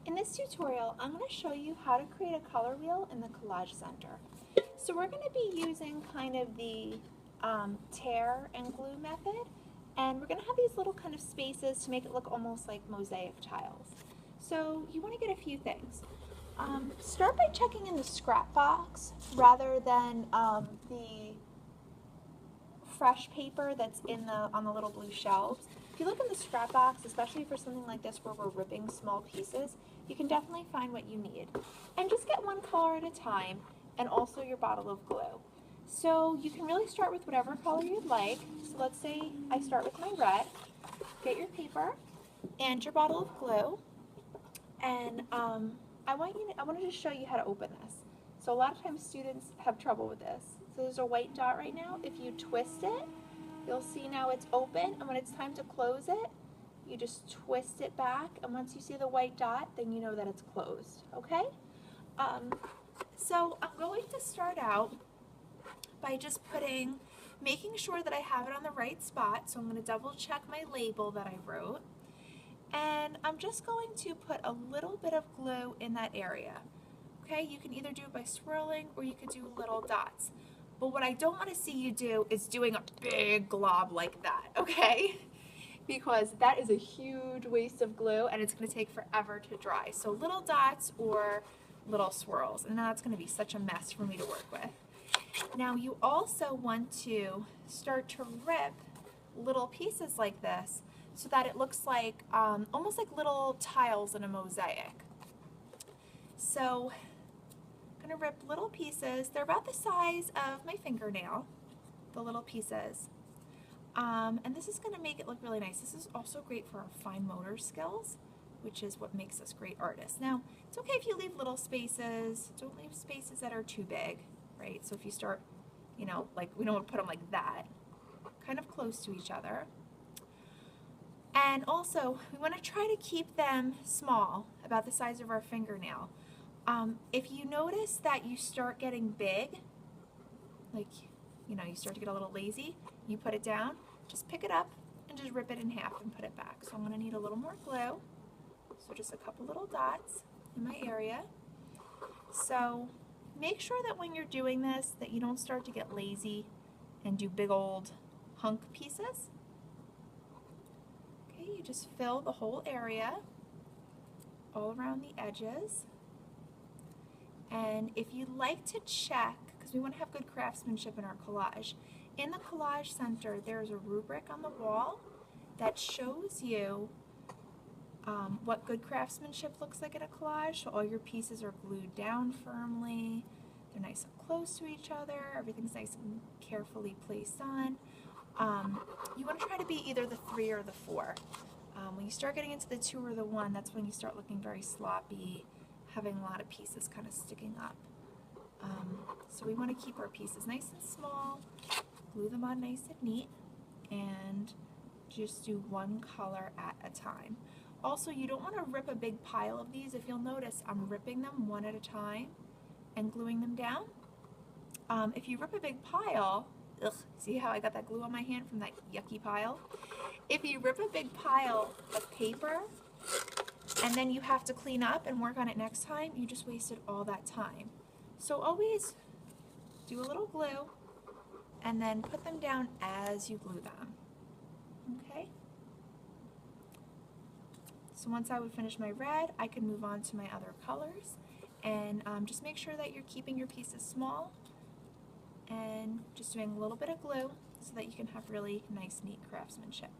In this tutorial, I'm going to show you how to create a color wheel in the Collage Center. So we're going to be using kind of the tear and glue method, and we're going to have these little kind of spaces to make it look almost like mosaic tiles. So you want to get a few things. Start by checking in the scrap box rather than the fresh paper that's on the little blue shelves. If you look in the scrap box, especially for something like this where we're ripping small pieces, you can definitely find what you need. And just get one color at a time, and also your bottle of glue. So you can really start with whatever color you'd like. So let's say I start with my red. Get your paper and your bottle of glue, and I want to just show you how to open this. So a lot of times students have trouble with this. So there's a white dot right now. If you twist it, you'll see now it's open, and when it's time to close it, you just twist it back, and once you see the white dot, then you know that it's closed, okay? So I'm going to start out by just making sure that I have it on the right spot. So I'm going to double check my label that I wrote, and I'm just going to put a little bit of glue in that area. Okay, you can either do it by swirling or you could do little dots. But what I don't want to see you do is doing a big glob like that, okay? Because that is a huge waste of glue and it's going to take forever to dry. So little dots or little swirls, and that's going to be such a mess for me to work with. Now you also want to start to rip little pieces like this so that it looks like almost like little tiles in a mosaic. So I'm going to rip little pieces. They're about the size of my fingernail, the little pieces. And this is going to make it look really nice. This is also great for our fine motor skills, which is what makes us great artists. Now, it's okay if you leave little spaces. Don't leave spaces that are too big, right? So if you start, you know, like we don't want to put them like that, kind of close to each other. And also, we want to try to keep them small, about the size of our fingernail. If you notice that you start getting big, like, you know, you start to get a little lazy, you put it down, just pick it up and just rip it in half and put it back. So I'm going to need a little more glue, so just a couple little dots in my area. So make sure that when you're doing this that you don't start to get lazy and do big old hunk pieces. Okay, you just fill the whole area all around the edges. And if you'd like to check, because we want to have good craftsmanship in our collage, in the Collage Center there's a rubric on the wall that shows you what good craftsmanship looks like in a collage. So all your pieces are glued down firmly, they're nice and close to each other, everything's nice and carefully placed on. You want to try to be either the 3 or the 4. When you start getting into the 2 or the 1, that's when you start looking very sloppy, having a lot of pieces kind of sticking up. So we want to keep our pieces nice and small, glue them on nice and neat, and just do one color at a time. Also, you don't want to rip a big pile of these. If you'll notice, I'm ripping them one at a time and gluing them down. If you rip a big pile, see how I got that glue on my hand from that yucky pile? If you rip a big pile of paper and then you have to clean up and work on it next time, you just wasted all that time. So always do a little glue and then put them down as you glue them. Okay? So once I would finish my red, I can move on to my other colors, and just make sure that you're keeping your pieces small and just doing a little bit of glue so that you can have really nice, neat craftsmanship.